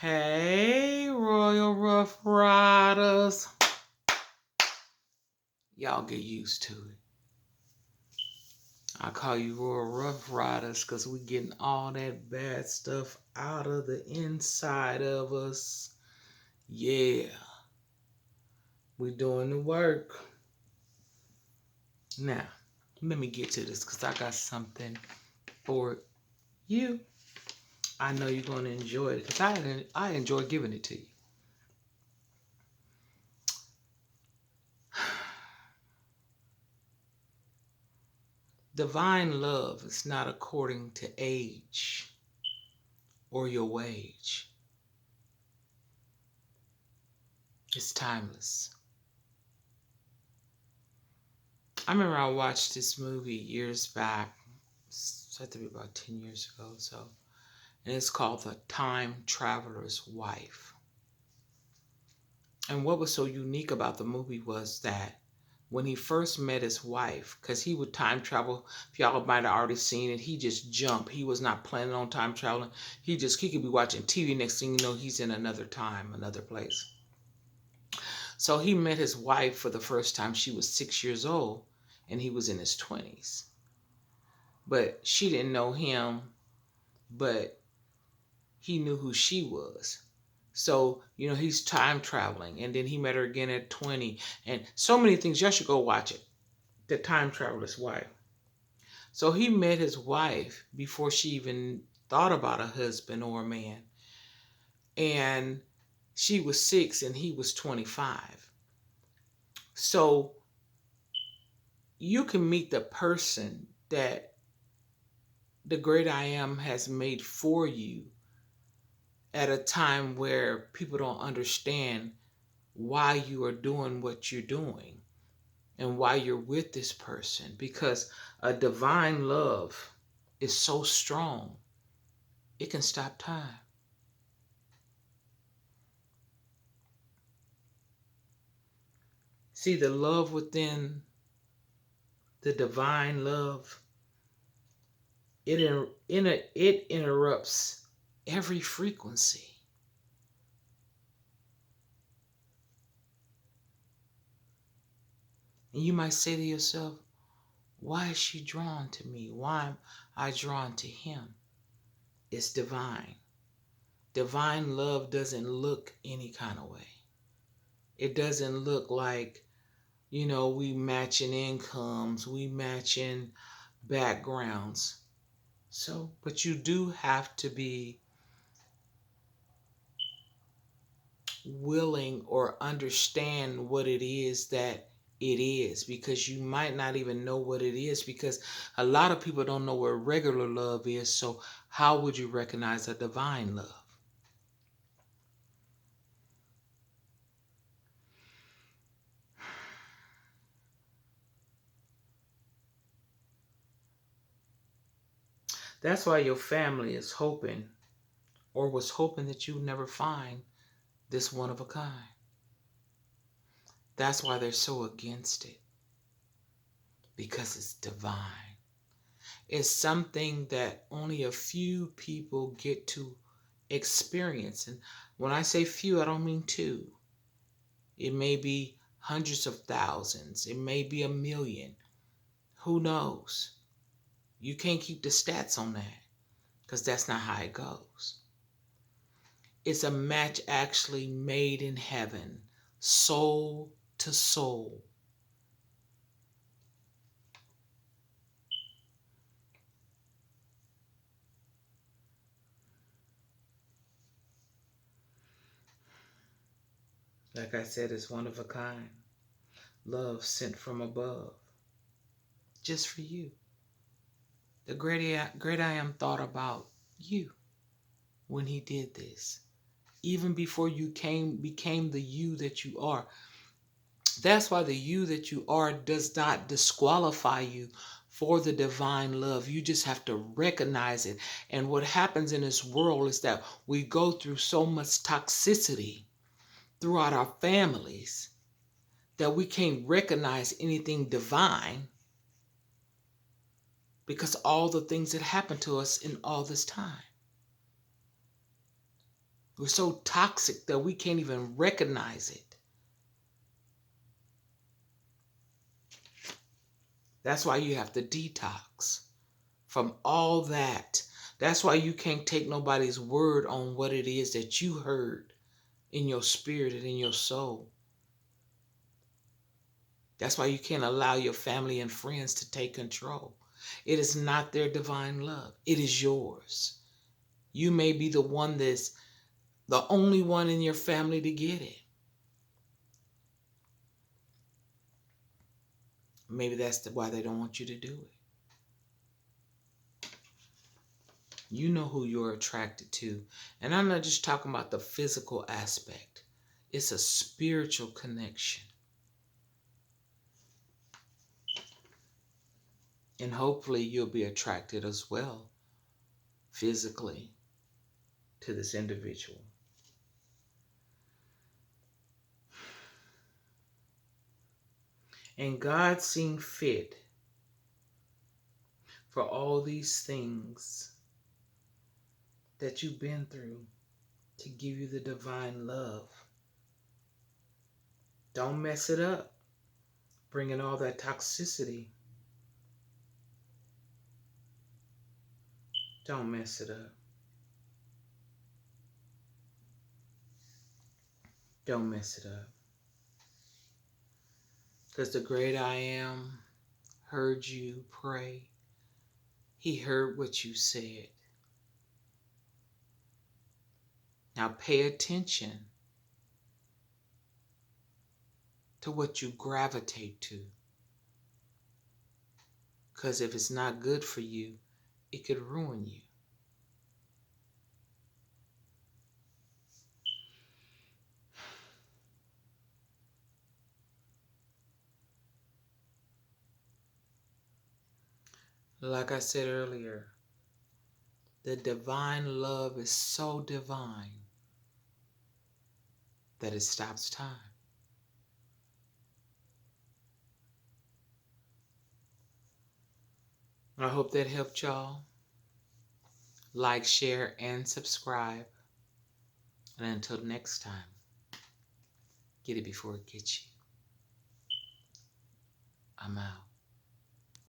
Hey, Royal Rough Riders. Y'all get used to it. I call you Royal Rough Riders because we getting all that bad stuff out of the inside of us. Yeah, we doing the work. Now, let me get to this because I got something for you. I know you're going to enjoy it because I enjoy giving it to you. Divine love is not according to age or your wage. It's timeless. I remember I watched this movie years back. It's had to be about 10 years ago, so. And it's called The Time Traveler's Wife. And what was so unique about the movie was that when he first met his wife, because he would time travel, if y'all might have already seen it, he just jumped. He was not planning on time traveling. He could be watching TV. Next thing you know, he's in another time, another place. So he met his wife for the first time. She was 6 years old and he was in his 20s. But she didn't know him, but he knew who she was. So, he's time traveling. And then he met her again at 20. And so many things. Y'all should go watch it. The Time Traveler's Wife. So he met his wife before she even thought about a husband or a man. And she was 6 and he was 25. So you can meet the person that the great I am has made for you at a time where people don't understand why you are doing what you're doing and why you're with this person, because a divine love is so strong it can stop time. See, the love within the divine love, it interrupts every frequency. And you might say to yourself, why is she drawn to me? Why am I drawn to him? It's divine. Divine love doesn't look any kind of way. It doesn't look like, we matching incomes, we matching backgrounds. So, but you do have to be willing or understand what it is that it is, because you might not even know what it is, because a lot of people don't know what regular love is. So how would you recognize a divine love? That's why your family is hoping, or was hoping, that you never find this one of a kind. That's why they're so against it, because it's divine. It's something that only a few people get to experience. And when I say few, I don't mean two. It may be hundreds of thousands. It may be 1,000,000. Who knows? You can't keep the stats on that, because that's not how it goes. It's a match actually made in heaven, soul to soul. Like I said, it's one of a kind. Love sent from above, just for you. The great I am thought about you when he did this, even before you became the you that you are. That's why the you that you are does not disqualify you for the divine love. You just have to recognize it. And what happens in this world is that we go through so much toxicity throughout our families that we can't recognize anything divine, because all the things that happened to us in all this time. We're so toxic that we can't even recognize it. That's why you have to detox from all that. That's why you can't take nobody's word on what it is that you heard in your spirit and in your soul. That's why you can't allow your family and friends to take control. It is not their divine love. It is yours. You may be the one that's the only one in your family to get it. Maybe that's why they don't want you to do it. You know who you're attracted to. And I'm not just talking about the physical aspect. It's a spiritual connection. And hopefully you'll be attracted as well, physically, to this individual. And God seemed fit for all these things that you've been through to give you the divine love. Don't mess it up, bringing all that toxicity. Don't mess it up. Don't mess it up. Because the great I am heard you pray. He heard what you said. Now pay attention to what you gravitate to. Because if it's not good for you, it could ruin you. Like I said earlier, the divine love is so divine that it stops time. I hope that helped y'all. Like, share, and subscribe. And until next time, get it before it gets you. I'm out.